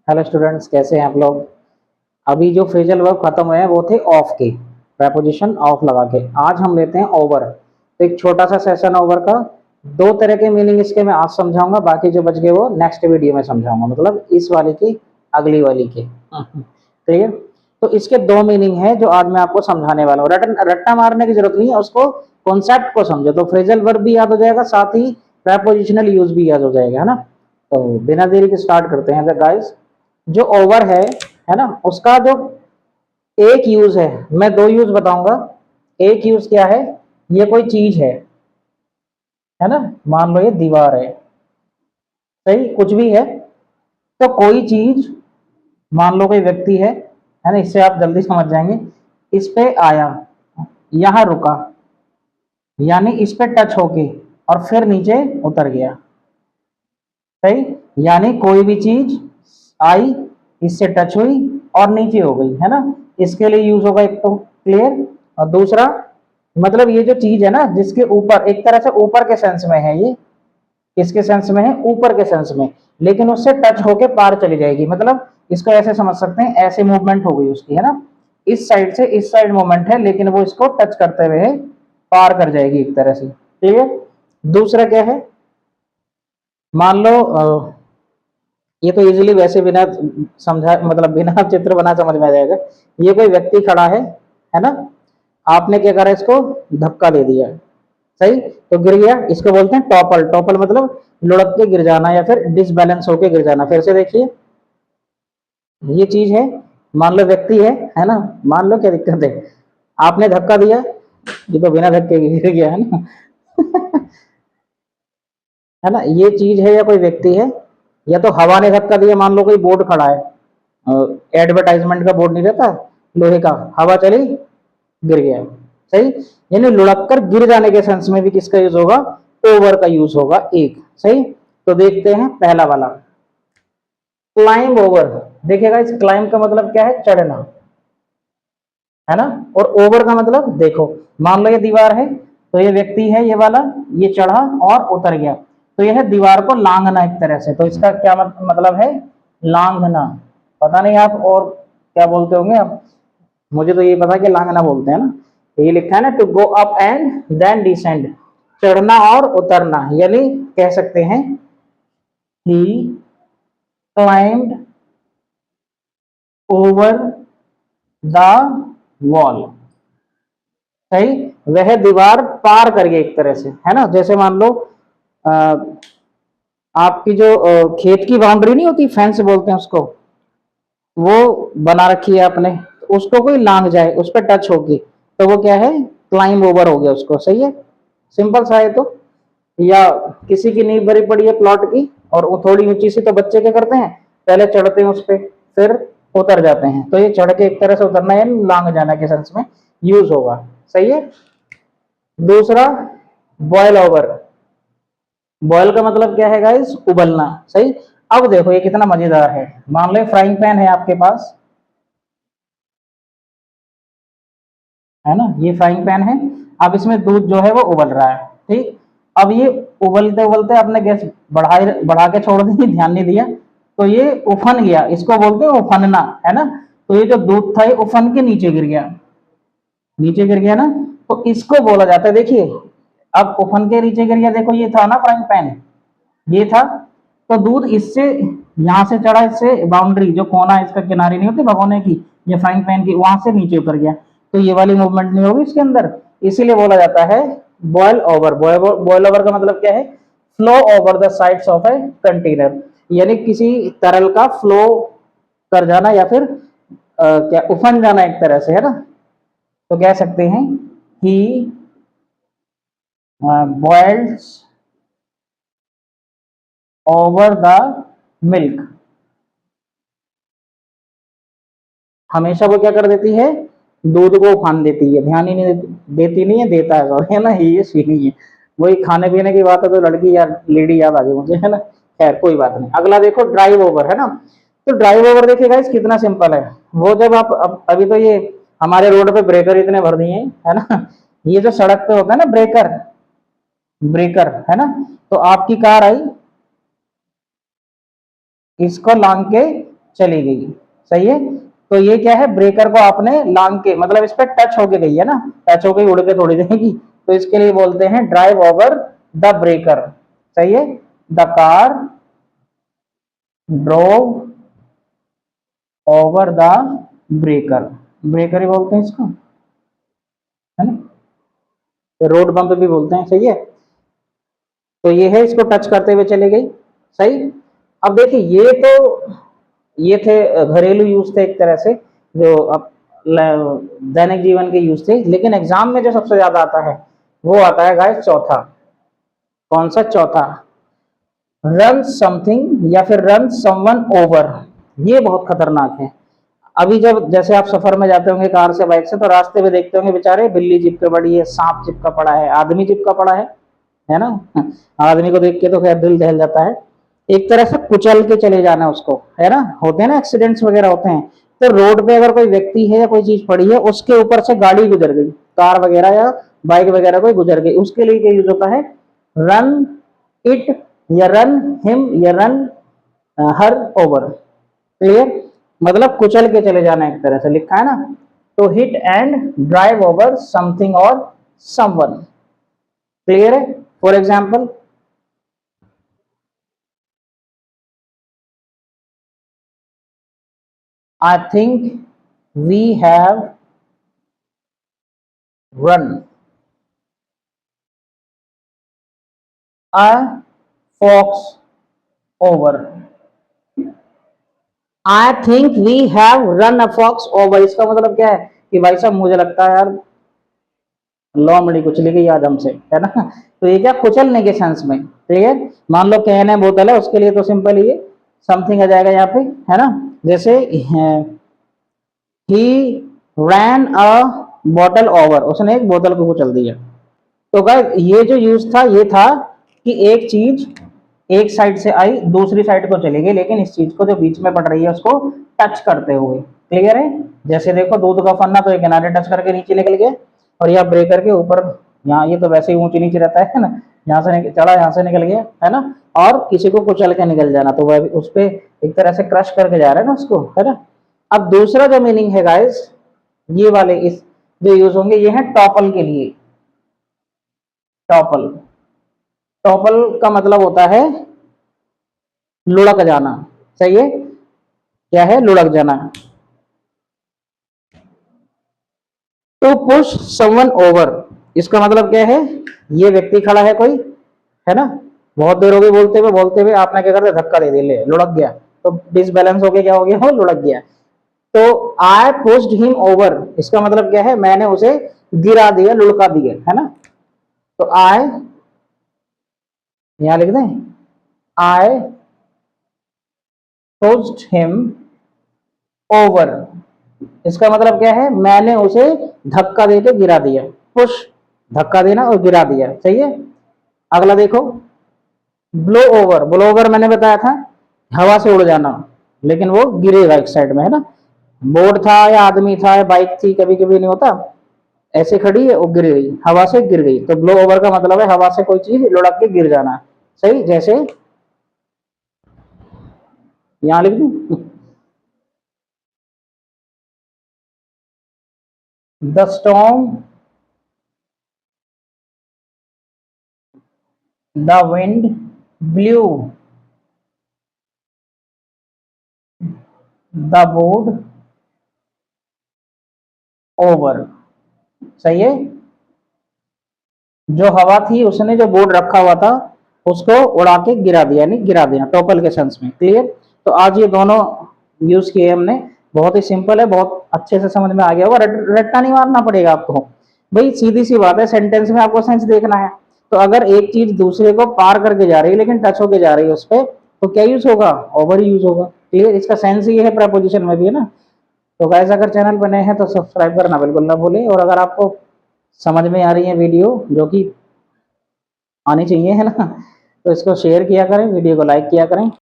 Hello students, कैसे हैं आप लोग। अभी जो फ्रेजल वर्ब खत्म हुए हैं वो थे ऑफ के, प्रपोजिशन ऑफ लगा के। आज हम लेते हैं ओवर। तो एक छोटा सा सेशन ओवर का, दो तरह के मीनिंग इसके मैं आज समझाऊंगा, बाकी जो बच गए वो नेक्स्ट वीडियो में समझाऊंगा, मतलब इस वाले की अगली वाली के। ठीक है। तो इसके दो मीनिंग है जो आज मैं आपको समझाने वाला हूँ। रट्टा मारने की जरूरत नहीं है, उसको कॉन्सेप्ट को समझो तो फ्रेजल वर्ब भी याद हो जाएगा, साथ ही प्रपोजिशनल यूज भी याद हो जाएगा, है ना। तो बिना देरी के स्टार्ट करते हैं गाइस। जो ओवर है ना, उसका जो एक यूज है, मैं दो यूज बताऊंगा। एक यूज क्या है, ये कोई चीज है ना। मान लो ये दीवार है, सही, कुछ भी है। तो कोई चीज, मान लो कोई व्यक्ति है ना, इससे आप जल्दी समझ जाएंगे। इस पे आया, यहां रुका, यानी इस पे टच होके और फिर नीचे उतर गया, सही। यानी कोई भी चीज आई, इससे टच हुई और नीचे हो गई, है ना। इसके लिए यूज होगा एक तो क्लियर, और दूसरा मतलब ये जो चीज है ना जिसके ऊपर, एक तरह से ऊपर के सेंस में है ये। किसके सेंस में है, ऊपर के सेंस में, लेकिन उससे टच होके पार चली जाएगी। मतलब इसको ऐसे समझ सकते हैं, ऐसे मूवमेंट हो गई उसकी, है ना। इस साइड से इस साइड मूवमेंट है, लेकिन वो इसको टच करते हुए पार कर जाएगी एक तरह से, ठीक है। दूसरा क्या है, मान लो ये तो इजीली वैसे बिना समझा, मतलब बिना चित्र बना समझ में आ जाएगा। ये कोई व्यक्ति खड़ा है ना। आपने क्या करा, इसको धक्का दे दिया, सही, तो गिर गया। इसको बोलते हैं टॉपल। टॉपल मतलब लुढ़क के गिर जाना या फिर डिसबैलेंस होके गिर जाना। फिर से देखिए, ये चीज है, मान लो व्यक्ति है ना। मान लो क्या दिक्कत है, आपने धक्का दिया, ये तो बिना धक्के गिर गया, है ना। है ना, ये चीज है या कोई व्यक्ति है, या तो हवा ने धक्का दिया। मान लो कोई बोर्ड खड़ा है, एडवर्टाइजमेंट का बोर्ड नहीं रहता लोहे का, हवा चली, गिर गया, सही। यानी लुढ़क कर गिर जाने के सेंस में भी किसका यूज होगा, ओवर का यूज होगा एक, सही। तो देखते हैं पहला वाला, क्लाइंब ओवर। देखिएगा, इस क्लाइंब का मतलब क्या है, चढ़ना, है ना। और ओवर का मतलब देखो, मान लो ये दीवार है, तो ये व्यक्ति है ये वाला, ये चढ़ा और उतर गया, तो यह है दीवार को लांघना एक तरह से। तो इसका क्या मतलब है, लांघना। पता नहीं आप और क्या बोलते होंगे आप, मुझे तो ये पता कि लांघना बोलते हैं ना। ये लिखा है ना, to go up and then descend, चढ़ना और उतरना। यानी कह सकते हैं he climbed over the wall, सही। वह दीवार पार कर गया एक तरह से, है ना। जैसे मान लो आपकी जो खेत की बाउंड्री नहीं होती, फेंस बोलते हैं उसको, वो बना रखी है आपने, तो उसको कोई लांग जाए, उस पर टच होगी, तो वो क्या है, क्लाइंब ओवर हो गया उसको, सही है। सिंपल सा है। तो या किसी की नींव भरी पड़ी है प्लॉट की, और वो थोड़ी ऊंची सी, तो बच्चे क्या करते हैं, पहले चढ़ते हैं उस पर, फिर उतर जाते हैं। तो ये चढ़ के एक तरह से उतरना है, लांग जाना के सेंस में यूज होगा, सही है। दूसरा, बॉयल ओवर। बॉयल का मतलब क्या है गाइस, उबलना, सही। अब देखो ये कितना मजेदार है। मान लो फ्राइंग पैन है आपके पास, है ना, ये फ्राइंग पैन है। अब इसमें दूध जो है वो उबल रहा है, ठीक। अब ये उबलते उबलते आपने गैस बढ़ा के छोड़ दी, ध्यान नहीं दिया, तो ये उफन गया। इसको बोलते हैं उफनना, है ना। तो ये जो दूध था ये उफन के नीचे गिर गया, नीचे गिर गया ना। तो इसको बोला जाता है, देखिए, अब उफन के नीचे गिर गया। देखो ये था ना फ्राइंग पैन, ये था, तो दूध इससे यहां से चढ़ा, इससे बाउंड्री जो कोना इसका किनारी नहीं होती भगोने की या फ्राइंग पैन की, वहां से नीचे उतर गया, तो ये वाली मूवमेंट नहीं होगी इसके अंदर। इसीलिए बोला जाता है बॉयल ओवर। बॉयल ओवर का मतलब क्या है, flow over the sides of a container, यानी किसी तरल का फ्लो कर जाना, या फिर क्या उफन जाना एक तरह से, है ना। तो कह सकते हैं ही बॉइल्ड ओवर द मिल्क। हमेशा वो क्या कर देती है, दूध को उफान देती है, ध्यान ही नहीं देती नहीं है, देता है सॉरी, है ना, ये सीनी है। वही खाने पीने की बात है तो लड़की या लेडी याद आ गई मुझे, है ना। खैर कोई बात नहीं। अगला देखो, ड्राइव ओवर, है ना। तो ड्राइव ओवर देखिएगा, कितना सिंपल है। वो जब आप अभी तो ये हमारे रोड पे ब्रेकर इतने भर दिए हैं, है ना। ये जो सड़क पे होता है ना ब्रेकर, ब्रेकर, है ना। तो आपकी कार आई, इसको लांग के चली गई। सही है, तो ये क्या है, ब्रेकर को आपने लांग के, मतलब इस पे टच होके गई है ना, टच होके उड़ के थोड़ी देगी, तो इसके लिए बोलते हैं ड्राइव ओवर द ब्रेकर। सही है, the car drove over the breaker, breaker ही बोलते हैं इसको, है ना, रोड बम्प भी बोलते हैं। सही है, तो ये है, इसको टच करते हुए चली गई। सही। अब देखिए ये तो, ये थे घरेलू यूज थे एक तरह से, जो अब दैनिक जीवन के यूज थे, लेकिन एग्जाम में जो सबसे ज्यादा आता है वो आता है गाइस चौथा। कौन सा? चौथा, रन समथिंग या फिर रन समवन ओवर। ये बहुत खतरनाक है। अभी जब जैसे आप सफर में जाते होंगे कार से बाइक से, तो रास्ते में देखते होंगे बेचारे बिल्ली चिपके पड़ी है, सांप चिपका पड़ा है, आदमी चिपका पड़ा है ना। आदमी को देख के तो खैर दिल दहल जाता है। एक तरह से कुचल के चले जाना उसको, है ना, होते हैं ना एक्सीडेंट्स वगैरह होते हैं, तो रोड पे अगर कोई व्यक्ति है या कोई चीज पड़ी है, उसके ऊपर से गाड़ी गुजर गई, कार वगैरह या बाइक वगैरह कोई गुजर गई, उसके लिए क्या यूज होता है? रन इट या रन हिम या रन हर ओवर। क्लियर, मतलब कुचल के चले जाना, एक तरह से लिखा है ना। तो hit and drive over something और समवन। क्लियर है? For example, I think we have run a fox over. I think we have run a fox over। इसका मतलब क्या है कि भाई साहब मुझे लगता है यार लोमड़ी कुचली गई आज हमसे, है ना। तो ये क्या, कुचलने के सेंस में। क्लियर। मान लो कैन है, बोतल है, उसके लिए तो सिंपल ही है, समथिंग आ जाएगा यहाँ पे, है ना। जैसे ही रैन अ बॉटल ओवर, उसने एक बोतल को कुचल दिया। तो गाइस ये जो यूज था ये था कि एक चीज एक साइड से आई दूसरी साइड को चली गई, लेकिन इस चीज को जो बीच में पड़ रही है उसको टच करते हुए। क्लियर है? जैसे देखो दूध का फन्ना तो एक किनारे टच करके नीचे निकल गया, और यह ब्रेकर के ऊपर, यहाँ ये तो वैसे ही ऊंची नीचे रहता है ना, यहाँ से चढ़ा, यहाँ से निकल गया, है ना। और किसी को कुचल के निकल जाना, तो वह उस पर एक तरह से क्रश करके जा रहा है ना उसको, है ना। अब दूसरा जो मीनिंग है गाइस, ये वाले इस जो यूज होंगे, ये है टॉपल के लिए। टॉपल, टॉपल का मतलब होता है लुढ़क जाना। सही है, क्या है? लुढ़क जाना। टू पुश समवन ओवर, इसका मतलब क्या है? ये व्यक्ति खड़ा है कोई, है ना, बहुत देर हो गई बोलते हुए आपने क्या कर दिया? धक्का दे दिया, ले लुढ़क गया, तो डिसबैलेंस हो गया, क्या हो गया? वो लुढ़क गया। तो आई पुश्ड हिम ओवर, इसका मतलब क्या है? मैंने उसे गिरा दिया, लुढ़का दिया, है ना। तो आई, यहां लिख दें, आई पुश्ड हिम ओवर, इसका मतलब क्या है? मैंने उसे धक्का देके गिरा दिया। पुश, धक्का देना, और गिरा दिया। सही है। अगला देखो, ब्लो ओवर। ब्लो ओवर मैंने बताया था हवा से उड़ जाना, लेकिन वो गिरेगा एक साइड में, है ना। बोर्ड था या आदमी था या बाइक थी, कभी कभी नहीं होता, ऐसे खड़ी है वो गिर गई, हवा से गिर गई, तो ब्लो ओवर का मतलब है हवा से कोई चीज लुढ़क के गिर जाना। सही, जैसे यहां लिख दू, the storm, the wind blue the board over. सही है, जो हवा थी उसने जो बोर्ड रखा हुआ था उसको उड़ा के गिरा दिया, यानी गिरा दिया, टॉपल के सेंस में। क्लियर। तो आज ये दोनों यूज किए हमने, बहुत ही सिंपल है, बहुत अच्छे से समझ में आ गया होगा, रट्टा नहीं मारना पड़ेगा आपको। भाई सीधी सी बात है, सेंटेंस में आपको सेंस देखना है। तो अगर एक चीज दूसरे को पार करके जा रही है लेकिन टच होके जा रही है उस पर, तो क्या यूज होगा? ओवर यूज होगा। क्लियर, इसका सेंस ये है, प्रपोजिशन में भी, है ना। तो गाइस अगर चैनल पर नए हैं तो सब्सक्राइब करना बिल्कुल ना भूलें, और अगर आपको समझ में आ रही है वीडियो, जो कि आनी चाहिए, है ना, तो इसको शेयर किया करें, वीडियो को लाइक किया करें।